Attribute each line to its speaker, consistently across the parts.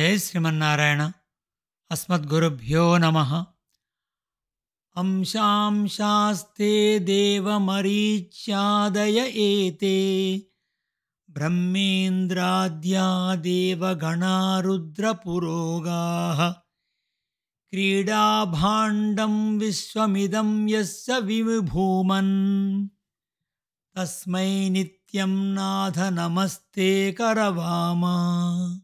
Speaker 1: జై శ్రీమన్నారాయణ. అస్మద్గురుభ్యో నమః. అంశాంశాస్తే దేవమరీచ్యాదయ ఏతే బ్రహ్మేంద్రాద్యా దేవగణా రుద్రపురోగాః క్రీడాభాండం విశ్వమిదం యస్య విభూమన్ తస్మై నిత్యం నాథ నమస్తే కరవామా.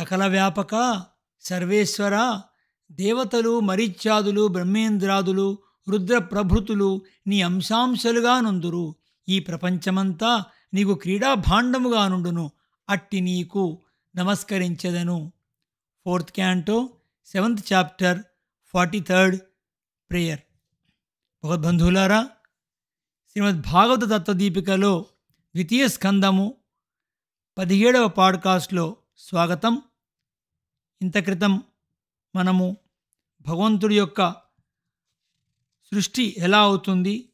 Speaker 1: సకల వ్యాపక సర్వేశ్వర, దేవతలు, మరీచ్యాదులు, బ్రహ్మేంద్రాదులు, రుద్ర ప్రభృతులు నీ అంశాంశలుగా నుందురు. ఈ ప్రపంచమంతా నీకు క్రీడా భాండముగా నుండును. అట్టి నీకు నమస్కరించెదను. 4th Canto 7th Chapter 43rd Prayer. భగవద్బంధువులారా, శ్రీమద్ భాగవత తత్వదీపికలో ద్వితీయ స్కందము 17వ పాడ్కాస్ట్లో స్వాగతం. ఇంత క్రితం మనము భగవంతుడి యొక్క సృష్టి ఎలా అవుతుంది,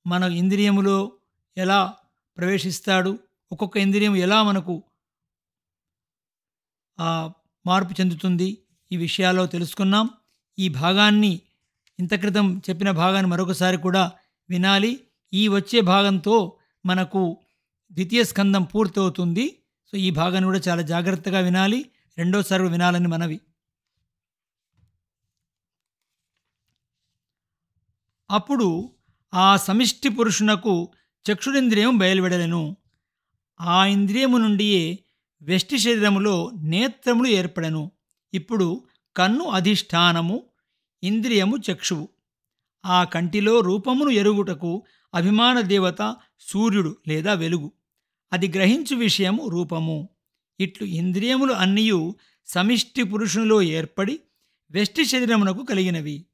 Speaker 1: మన ఇంద్రియములో ఎలా ప్రవేశిస్తాడు, ఒక్కొక్క ఇంద్రియం ఎలా మనకు మార్పు చెందుతుంది, ఈ విషయాల్లో తెలుసుకున్నాం. ఈ భాగాన్ని, ఇంత క్రితం చెప్పిన భాగాన్ని మరొకసారి కూడా వినాలి. ఈ వచ్చే భాగంతో మనకు ద్వితీయ స్కందం పూర్తవుతుంది. సో ఈ భాగాన్ని కూడా చాలా జాగ్రత్తగా వినాలి, రెండోసారి వినాలని మనవి. అప్పుడు ఆ సమిష్టి పురుషునకు చక్షురింద్రియం బయలువెడలెను. ఆ ఇంద్రియము నుండియే వెష్టి శరీరములో నేత్రములు ఏర్పడెను. ఇప్పుడు కన్ను అధిష్టానము, ఇంద్రియము చక్షువు. ఆ కంటిలో రూపమును ఎరుగుటకు అభిమాన దేవత సూర్యుడు లేదా వెలుగు. అది గ్రహించు విషయము రూపము. ఇట్లు ఇంద్రియములు అన్నియు సమిష్టి పురుషునిలో ఏర్పడి వెష్టి శరీరమునకు కలిగినవి.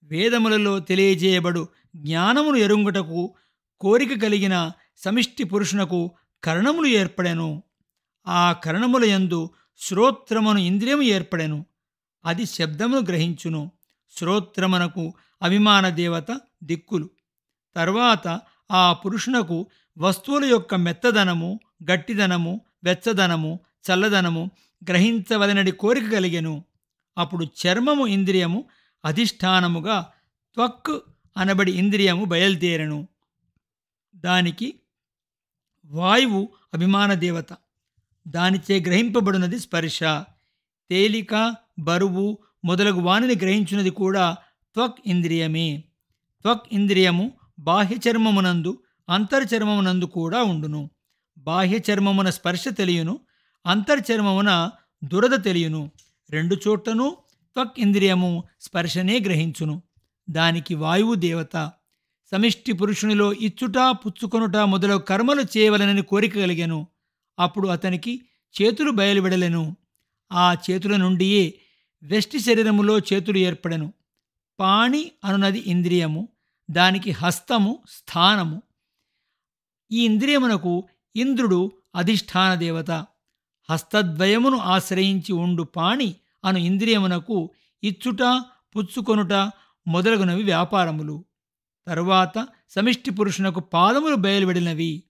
Speaker 1: వేదములలో తెలియజేయబడు జ్ఞానమును ఎరుంగుటకు కోరిక కలిగిన సమిష్టి పురుషునకు కరణములు ఏర్పడెను. ఆ కరణముల యందు శ్రోత్రమును ఇంద్రియము ఏర్పడెను. అది శబ్దమును గ్రహించును. శ్రోత్రమునకు అభిమాన దేవత దిక్కులు. తర్వాత ఆ పురుషునకు వస్తువుల యొక్క మెత్తదనము, గట్టిదనము, వెచ్చదనము, చల్లదనము గ్రహించవలనడి కోరిక కలిగెను. అప్పుడు చర్మము ఇంద్రియము అధిష్టానముగా త్వక్ అనబడి ఇంద్రియము బయలుదేరెను. దానికి వాయువు అభిమాన దేవత. దానిచే గ్రహింపబడినది స్పర్శ. తేలిక, బరువు మొదలగు వానిని గ్రహించున్నది కూడా త్వక్ ఇంద్రియమే. త్వక్ ఇంద్రియము బాహ్య చర్మమునందు, అంతర్చర్మమునందు కూడా ఉండును. బాహ్య చర్మమున స్పర్శ తెలియను, అంతర్చర్మమున దురద తెలియను. రెండు చోట్లను త్వక్ ఇంద్రియము స్పర్శనే గ్రహించును. దానికి వాయువు దేవత. సమిష్టి పురుషునిలో ఇచ్చుట, పుచ్చుకొనుట మొదలగు కర్మలు చేయవలనని కోరిక కలిగెను. అప్పుడు అతనికి చేతులు బయలువెడలెను. ఆ చేతుల నుండియే వెష్టి శరీరములో చేతులు ఏర్పడెను. పాణి అనునది ఇంద్రియము, దానికి హస్తము స్థానము. ఈ ఇంద్రియమునకు ఇంద్రుడు అధిష్టాన దేవత. హస్తద్వయమును ఆశ్రయించి ఉండు పాణి అను ఇంద్రియమునకు ఇచ్చుట, పుచ్చుకొనుట మొదలగునవి వ్యాపారములు. తరువాత సమిష్టి పురుషునకు పాదములు బయలువెడినవి.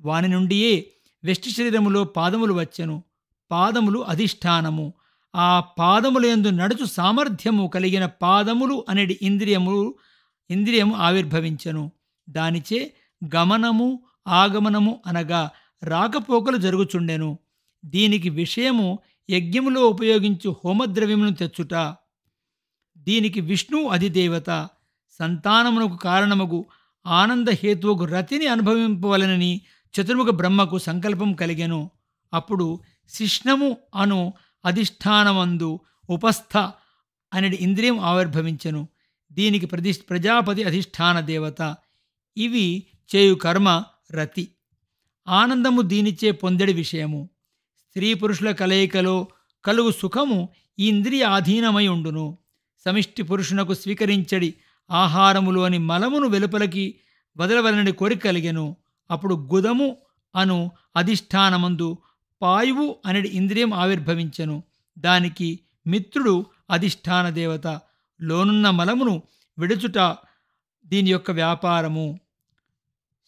Speaker 1: వాని నుండియే వెష్టి శరీరములో పాదములు వచ్చెను. పాదములు అధిష్టానము. ఆ పాదములందు నడుచు సామర్థ్యము కలిగిన పాదములు అనేది ఇంద్రియము ఆవిర్భవించెను. దానిచే గమనము, ఆగమనము అనగా రాకపోకలు జరుగుచుండెను. దీనికి విషయము యజ్ఞములో ఉపయోగించు హోమద్రవ్యమును తెచ్చుట. దీనికి విష్ణువు అధిదేవత. సంతానమునకు కారణమగు ఆనందహేతువుకు రతిని అనుభవింపవలనని చతుర్ముఖ బ్రహ్మకు సంకల్పం కలిగెను. అప్పుడు శిష్ణము అను అధిష్టానమందు ఉపస్థ అనేది ఇంద్రియం ఆవిర్భవించెను. దీనికి ప్రజాపతి అధిష్టాన దేవత. ఇవి చేయు కర్మ రతి. ఆనందము దీనిచే పొందడి విషయము. స్త్రీ పురుషుల కలయికలో కలుగు సుఖము ఈ ఇంద్రియ ఆధీనమై ఉండును. సమిష్టి పురుషునకు స్వీకరించడి ఆహారములోని మలమును వెలుపలకి వదలవలనని కోరిక కలిగెను. అప్పుడు గుదము అను అధిష్టానమందు పాయువు అనేది ఇంద్రియం ఆవిర్భవించెను. దానికి మిత్రుడు అధిష్టాన దేవత. లోనున్న మలమును విడుచుట దీని యొక్క వ్యాపారము.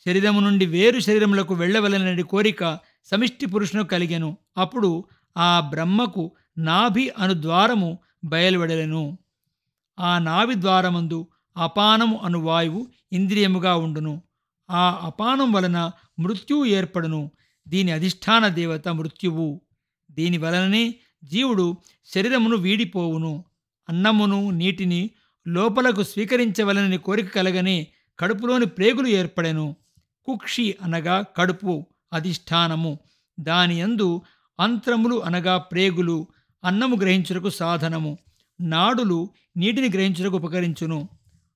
Speaker 1: శరీరము నుండి వేరు శరీరములకు వెళ్ళవలనని కోరిక సమిష్టి పురుషును కలిగెను. అప్పుడు ఆ బ్రహ్మకు నాభి అను ద్వారము బయలువెడలెను. ఆ నాభి ద్వారమందు అపానము అను వాయువు ఇంద్రియముగా ఉండును. ఆ అపానం వలన మృత్యువు ఏర్పడును. దీని అధిష్టాన దేవత మృత్యువు. దీని వలననే జీవుడు శరీరమును వీడిపోవును. అన్నమును నీటిని లోపలకు స్వీకరించవలనని కోరిక కలగనే కడుపులోని ప్రేగులు ఏర్పడెను. కుక్షి అనగా కడుపు అధిష్టానము. దాని యందు అంత్రములు అనగా ప్రేగులు అన్నము గ్రహించుటకు సాధనము. నాడులు నీటిని గ్రహించుటకు ఉపకరించును.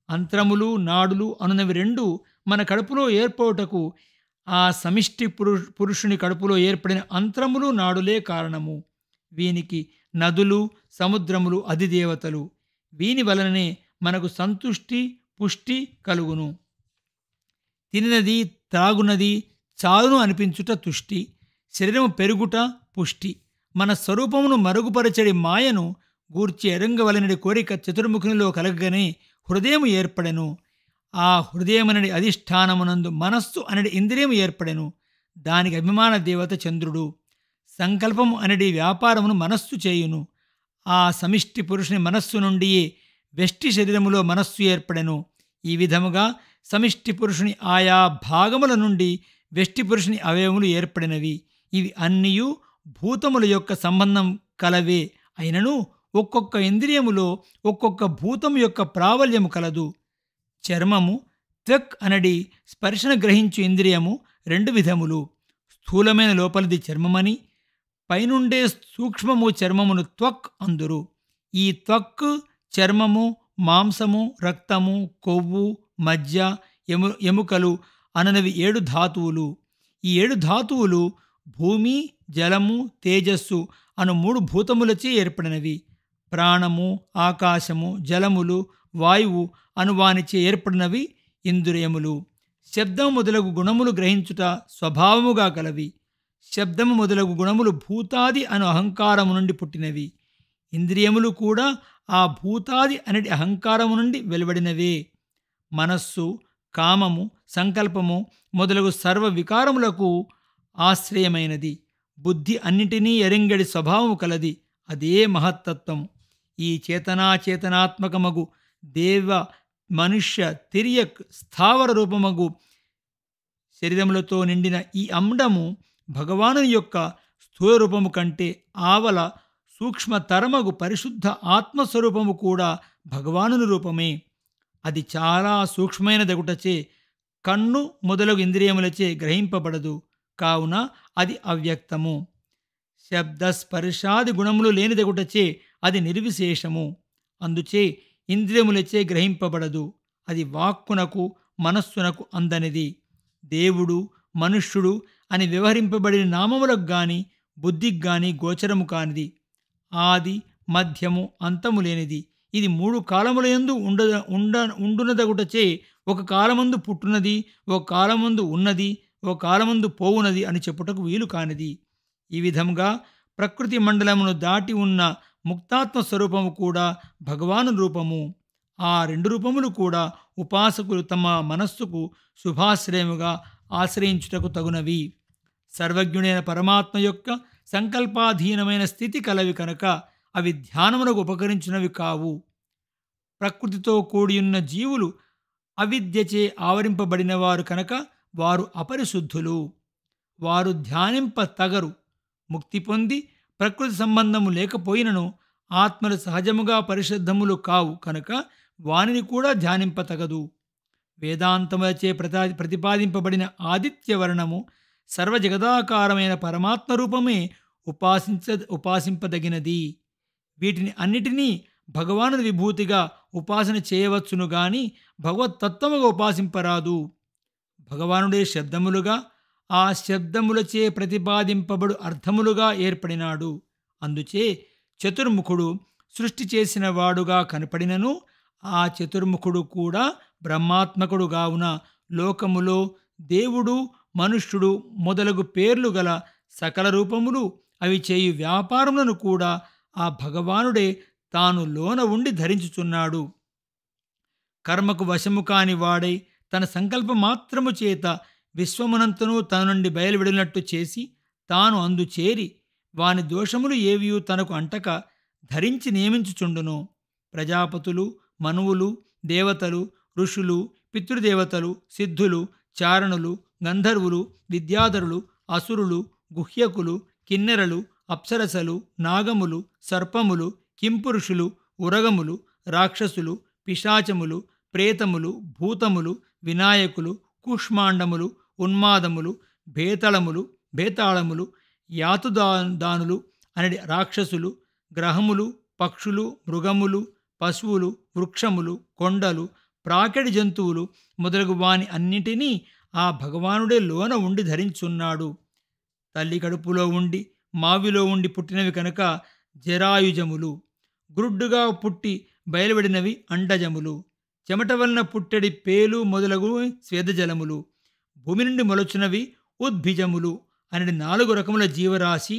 Speaker 1: అంత్రములు నాడులు అనునవి రెండు మన కడుపులో ఏర్పడుటకు ఆ సమిష్టి పురుషుని కడుపులో ఏర్పడిన అంత్రములు నాడులే కారణము. వీనికి నదులు సముద్రములు అధిదేవతలు. వీని వలననే మనకు సంతుష్టి పుష్టి కలుగును. తినినది త్రాగునది చాలును అనిపించుట తుష్టి. శరీరము పెరుగుట పుష్టి. మన స్వరూపమును మరుగుపరచడి మాయను గూర్చి ఎరంగవలనడి కోరిక చతుర్ముఖునిలో కలగగానే హృదయము ఏర్పడెను. ఆ హృదయమనడి అధిష్టానమునందు మనస్సు అనడి ఇంద్రియము ఏర్పడెను. దానికి అభిమాన దేవత చంద్రుడు. సంకల్పము అనడి వ్యాపారమును మనస్సు చేయును. ఆ సమిష్టి పురుషుని మనస్సు నుండియే వెష్టి శరీరములో మనస్సు ఏర్పడెను. ఈ విధముగా సమిష్టి పురుషుని ఆయా భాగముల నుండి వెష్టి పురుషుని అవయవములు ఏర్పడినవి. ఇవి అన్నియు భూతముల యొక్క సంబంధం కలవే అయినను ఒక్కొక్క ఇంద్రియములో ఒక్కొక్క భూతము యొక్క ప్రాబల్యము కలదు. చర్మము త్వక్ అనడి స్పర్శన గ్రహించు ఇంద్రియము రెండు విధములు. స్థూలమైన లోపలిది చర్మమని, పైనుండే సూక్ష్మము చర్మమును త్వక్ అందురు. ఈ త్వక్ చర్మము మాంసము రక్తము కొవ్వు మజ్జ ఎముకలు అననవి 7 ధాతువులు. ఈ 7 ధాతువులు భూమి జలము తేజస్సు అను 3 భూతములచే ఏర్పడినవి. ప్రాణము ఆకాశము జలములు వాయువు అనువానిచే ఏర్పడినవి ఇంద్రియములు. శబ్దము మొదలగు గుణములు గ్రహించుట స్వభావముగా కలవి. శబ్దము మొదలగు గుణములు భూతాది అను అహంకారము నుండి పుట్టినవి. ఇంద్రియములు కూడా ఆ భూతాది అనటి అహంకారము నుండి వెలువడినవే. మనస్సు కామము సంకల్పము మొదలగు సర్వ వికారములకు ఆశ్రయమైనది. బుద్ధి అన్నిటినీ ఎరింగడి స్వభావము కలది. అదే మహత్తత్వం. ఈ చేతనాచేతనాత్మకమగు దేవ మనుష్య తిరియక్ స్థావర రూపమగు శరీరములతో నిండిన ఈ అండము భగవానుని యొక్క స్థూల రూపము కంటే ఆవల సూక్ష్మతరమగు పరిశుద్ధ ఆత్మస్వరూపము కూడా భగవానుని రూపమే. అది చాలా సూక్ష్మమైన దగుటచే కన్ను మొదలగు ఇంద్రియములచే గ్రహింపబడదు. కావున అది అవ్యక్తము. శబ్దస్పర్శాది గుణములు లేనిదగుటచే అది నిర్విశేషము. అందుచే ఇంద్రియములచే గ్రహింపబడదు. అది వాక్కునకు మనస్సునకు అందనిది. దేవుడు మనుష్యుడు అని వ్యవహరింపబడిన నామములకు గాని బుద్ధికి గాని గోచరము కానిది. ఆది మధ్యము అంతము లేనిది. ఇది 3 కాలములయందు ఉండునదగుటచే ఒక కాలమందు పుట్టునది, ఒక కాలమందు ఉన్నది, ఒక కాలమందు పోవునది అని చెప్పుటకు వీలు కానిది. ఈ విధంగా ప్రకృతి మండలమును దాటి ఉన్న ముక్తాత్మ స్వరూపము కూడా భగవాను రూపము. ఆ 2 రూపములు కూడా ఉపాసకులు తమ మనస్సుకు శుభాశ్రయముగా ఆశ్రయించుటకు తగునవి. సర్వజ్ఞుడైన పరమాత్మ యొక్క సంకల్పాధీనమైన స్థితి కలవి కనుక అవి ధ్యానమునకు ఉపకరించినవి కావు. ప్రకృతితో కూడియున్న జీవులు అవిద్యచే ఆవరింపబడినవారు కనుక వారు అపరిశుద్ధులు. వారు ధ్యానింప తగరు. ముక్తి పొంది ప్రకృతి సంబంధము లేకపోయినను ఆత్మలు సహజముగా పరిశుద్ధములు కావు కనుక వానిని కూడా ధ్యానింపతగదు. వేదాంతములచే ప్రతిపాదింపబడిన ఆదిత్యవర్ణము సర్వజగదాకారమైన పరమాత్మ రూపమే ఉపాసింపదగినది. వీటిని అన్నిటినీ భగవానుని విభూతిగా ఉపాసన చేయవచ్చును గాని భగవత్తత్వముగా ఉపాసింపరాదు. భగవానుడే శబ్దములుగా ఆ శబ్దములచే ప్రతిపాదింపబడు అర్థములుగా ఏర్పడినాడు. అందుచే చతుర్ముఖుడు సృష్టి చేసిన వాడుగా కనపడినను ఆ చతుర్ముఖుడు కూడా బ్రహ్మాత్మకుడు గావున లోకములో దేవుడు మనుష్యుడు మొదలగు పేర్లు గల సకల రూపములు అవి చేయు వ్యాపారములను కూడా ఆ భగవానుడే తాను లోన ఉండి ధరించుచున్నాడు. కర్మకు వశము కాని వాడై తన సంకల్ప మాత్రము చేత విశ్వమునంతను తన నుండి బయలువెడినట్టు చేసి తాను అందు చేరి వాని దోషములు ఏవియు తనకు అంటక ధరించి నియమించుచుండును. ప్రజాపతులు, మనువులు, దేవతలు, ఋషులు, పితృదేవతలు, సిద్ధులు, చారణులు, గంధర్వులు, విద్యాధరులు, అసురులు, గుహ్యకులు, కిన్నెరలు, అప్సరసలు, నాగములు, సర్పములు, కింపురుషులు, ఉరగములు, రాక్షసులు, పిశాచములు, ప్రేతములు, భూతములు, వినాయకులు, కూష్మాండములు, ఉన్మాదములు, బేతాళములు, యాతుదానులు అనడి రాక్షసులు, గ్రహములు, పక్షులు, మృగములు, పశువులు, వృక్షములు, కొండలు, ప్రాకెడి జంతువులు మొదలగు వాని అన్నిటినీ ఆ భగవానుడే లోన ఉండి ధరించున్నాడు. తల్లి కడుపులో ఉండి మావిలో ఉండి పుట్టినవి కనుక జరాయుజములు, గురుడ్డుగా పుట్టి బయలువడినవి అండజములు, చెమట వలన పుట్టెడి పేలు మొదలగు స్వేదజలములు, భూమి నుండి మొలచునవి ఉద్భిజములు అనేది 4 రకముల జీవరాశి,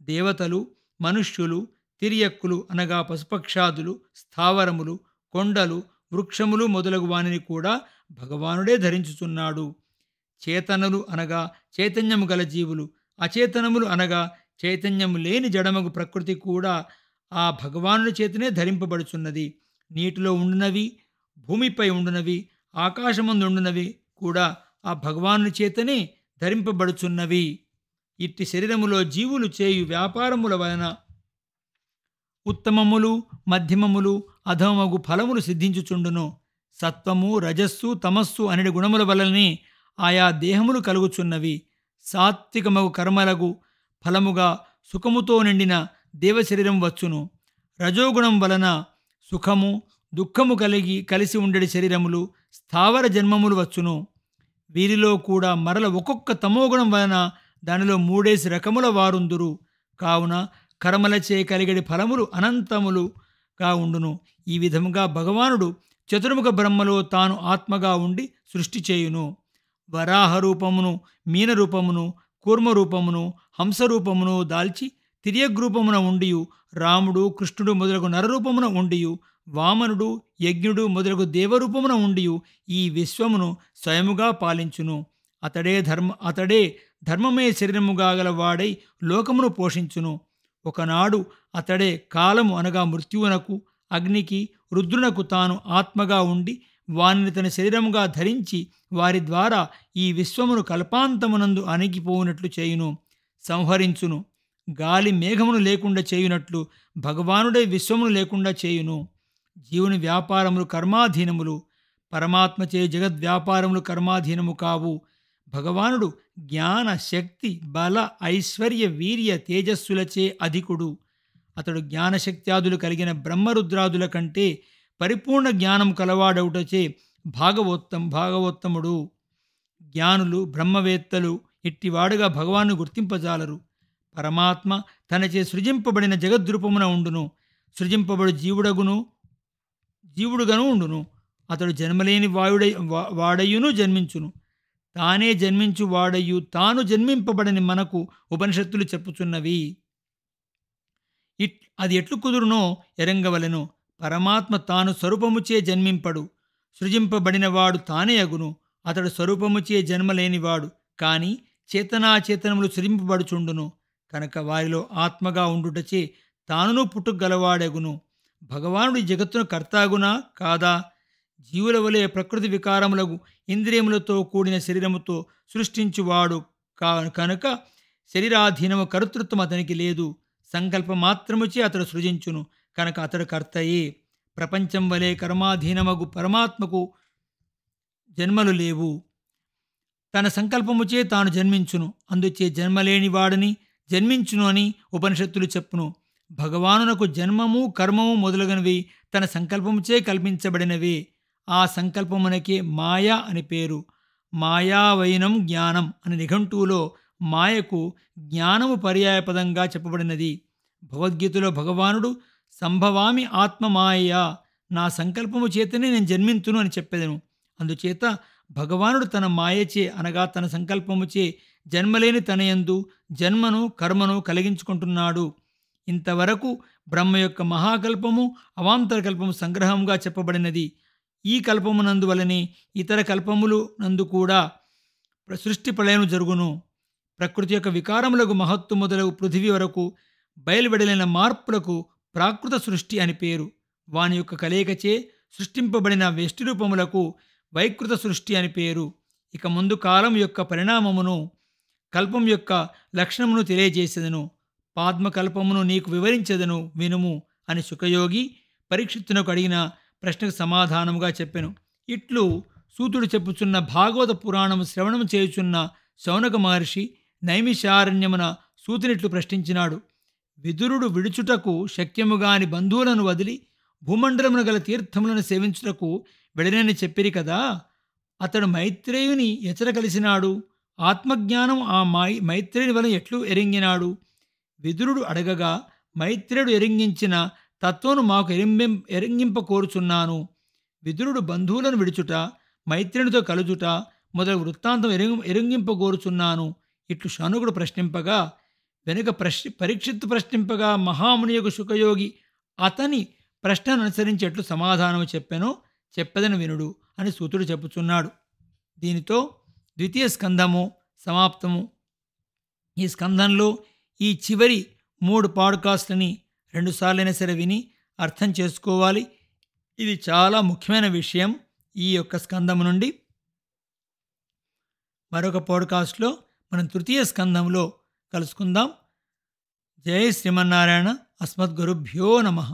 Speaker 1: దేవతలు, మనుష్యులు, తిరియక్కులు అనగా పశుపక్షాదులు, స్థావరములు, కొండలు, వృక్షములు మొదలగు వానిని కూడా భగవానుడే ధరించుచున్నాడు. చేతనులు అనగా చైతన్యము గల జీవులు, అచేతనములు అనగా చైతన్యము లేని జడమగు ప్రకృతి కూడా ఆ భగవానుడి చేతనే ధరింపబడుచున్నది. నీటిలో ఉండునవి, భూమిపై ఉండునవి, ఆకాశమందు ఉండునవి కూడా ఆ భగవానుని చేతనే ధరింపబడుచున్నవి. ఇట్టి శరీరములో జీవులు చేయు వ్యాపారముల వలన ఉత్తమములు, మధ్యమములు, అధమమగు ఫలములు సిద్ధించుచుండును. సత్వము, రజస్సు, తమస్సు అనడి గుణముల వలనే ఆయా దేహములు కలుగుచున్నవి. సాత్వికమగు కర్మలకు ఫలముగా సుఖముతో నిండిన దేవశరీరం వచ్చును. రజోగుణం వలన సుఖము, దుఃఖము కలిసి ఉండడి శరీరములు, స్థావర జన్మములు వచ్చును. వీరిలో కూడా మరల ఒక్కొక్క తమోగుణం వలన దానిలో 3 రకముల వారుందురు. కావున కర్మలచే కలిగడి ఫలములు అనంతములుగా ఉండును. ఈ విధముగా భగవానుడు చతుర్ముఖ బ్రహ్మలో తాను ఆత్మగా ఉండి సృష్టి చేయును. వరాహ రూపమును, మీన రూపమును, కూర్మ రూపమును, హంసరూపమును దాల్చి తిర్యగ్రూపమున ఉండియు, రాముడు, కృష్ణుడు మొదలగు నరరూపమున ఉండియు, వామనుడు, యజ్ఞుడు మొదలగు దేవరూపమున ఉండియు ఈ విశ్వమును స్వయముగా పాలించును. అతడే ధర్మమే శరీరముగా గల వాడై లోకమును పోషించును. ఒకనాడు అతడే కాలము అనగా మృత్యువునకు, అగ్నికి, రుద్రునకు తాను ఆత్మగా ఉండి వానిని తన శరీరముగా ధరించి వారి ద్వారా ఈ విశ్వమును కల్పాంతమునందు అణిగిపోవునట్లు చేయును, సంహరించును. గాలి మేఘమును లేకుండా చేయునట్లు భగవానుడే విశ్వమును లేకుండా చేయును. జీవుని వ్యాపారములు కర్మాధీనములు, పరమాత్మచే జగద్వ్యాపారములు కర్మాధీనము కావు. భగవానుడు జ్ఞాన, శక్తి, బల, ఐశ్వర్య, వీర్య, తేజస్సులచే అధికుడు. అతడు జ్ఞానశక్త్యాదులు కలిగిన బ్రహ్మరుద్రాదుల కంటే పరిపూర్ణ జ్ఞానం కలవాడవుటచే భాగవోత్తముడు. జ్ఞానులు, బ్రహ్మవేత్తలు ఇట్టివాడుగా భగవాను గుర్తింపజాలరు. పరమాత్మ తనచే సృజింపబడిన జగద్రూపమున ఉండును. సృజింపబడు జీవుడుగాను ఉండును. అతడు జన్మలేని వాడయును జన్మించును. తానే జన్మించు వాడయు తాను జన్మింపబడని మనకు ఉపనిషత్తులు చెప్పుచున్నవి. అది ఎట్లు కుదురునో ఎరంగవలెను. పరమాత్మ తాను స్వరూపముచే జన్మింపడు. సృజింపబడినవాడు తానే అగును. అతడు స్వరూపముచే జన్మలేనివాడు కాని చేతనాచేతనములు సృజింపబడుచుండును. కనుక వారిలో ఆత్మగా ఉండుటచే తానును పుట్టుగలవాడెగును. భగవానుడి జగత్తును కర్తాగునా కాదా? జీవుల వలె ప్రకృతి వికారములకు ఇంద్రియములతో కూడిన శరీరముతో సృష్టించువాడు కనుక శరీరాధీనము కర్తృత్వం అతనికి లేదు. సంకల్ప మాత్రముచే అతడు సృజించును. కనుక అతడు కర్తయే. ప్రపంచం వలె కర్మాధీనమగు పరమాత్మకు జన్మలు లేవు. తన సంకల్పముచే తాను జన్మించును. అందుచే జన్మలేని వాడిని జన్మించును అని ఉపనిషత్తులు చెప్పును. భగవానునకు జన్మము, కర్మము మొదలగునవి తన సంకల్పముచే కల్పించబడినవే. ఆ సంకల్పమునకే మాయా అని పేరు. మాయావైనం జ్ఞానం అని నిఘంటువులో మాయకు జ్ఞానము పర్యాయపదంగా చెప్పబడినది. భగవద్గీతలో భగవానుడు సంభవామి ఆత్మమాయ, నా సంకల్పము చేతనే నేను జన్మింతును అని చెప్పెదను. అందుచేత భగవానుడు తన మాయచే అనగా తన సంకల్పముచే జన్మలేని తనయందు జన్మను, కర్మను కలిగించుకుంటున్నాడు. ఇంతవరకు బ్రహ్మ యొక్క మహాకల్పము, అవాంతర కల్పము సంగ్రహంగా చెప్పబడినది. ఈ కల్పమునందు వలనే ఇతర కల్పములు నందు కూడా సృష్టి ప్రళయం జరుగును. ప్రకృతి యొక్క వికారములకు మహత్తు మొదలగు పృథివీ వరకు బయలువెడలిన మార్పులకు ప్రాకృత సృష్టి అని పేరు. వాని యొక్క కలయికచే సృష్టింపబడిన వెష్టి రూపములకు వైకృత సృష్టి అని పేరు. ఇక ముందు కాలం యొక్క పరిణామమును, కల్పం యొక్క లక్షణమును తెలియజేసేదను. పాద్మకల్పమును నీకు వివరించెదను వినుము అని శుకయోగి పరీక్షిత్తునకు అడిగిన ప్రశ్నకు సమాధానముగా చెప్పెను. ఇట్లు సూతుడు చెప్పుచున్న భాగవత పురాణము శ్రవణము చేయుచున్న శౌనక మహర్షి నైమిషారణ్యమున సూతునిట్లు ప్రశ్నించినాడు. విదురుడు విడుచుటకు శక్యముగాని బంధువులను వదిలి భూమండలమున గల తీర్థములను సేవించుటకు వెడనని చెప్పిరి కదా, అతడు మైత్రేయుని ఎచట కలిసినాడు? ఆత్మజ్ఞానం ఆ మైత్రేయుని వలన ఎట్లు ఎరింగినాడు? విదురుడు అడగగా, మైత్రేయుడు ఎరింగించిన తత్వను మాకు ఎరింగింప కోరుచున్నాను. విదురుడు బంధువులను విడుచుట, మైత్రేయునితో కలుచుట మొదలు వృత్తాంతం ఎరింగింప కోరుచున్నాను. ఇట్లు శౌనకుడు ప్రశ్నింపగా, వెనుక పరీక్షిత్తు ప్రశ్నింపగా మహాముని యొక్క శుకయోగి అతని ప్రశ్నను అనుసరించి ఎట్లు సమాధానము చెప్పెనో చెప్పెదను వినుడు అని సూతుడు చెప్పుచున్నాడు. దీనితో ద్వితీయ స్కందము సమాప్తము. ఈ స్కందంలో ఈ చివరి 3 పాడ్కాస్ట్లని 2 సార్లైనా సరే విని అర్థం చేసుకోవాలి. ఇది చాలా ముఖ్యమైన విషయం. ఈ యొక్క స్కందము నుండి మరొక పాడ్కాస్ట్లో మనం తృతీయ స్కందంలో కలుసుకుందాం. జై శ్రీమన్నారాయణ. అస్మద్గురుభ్యో నమః.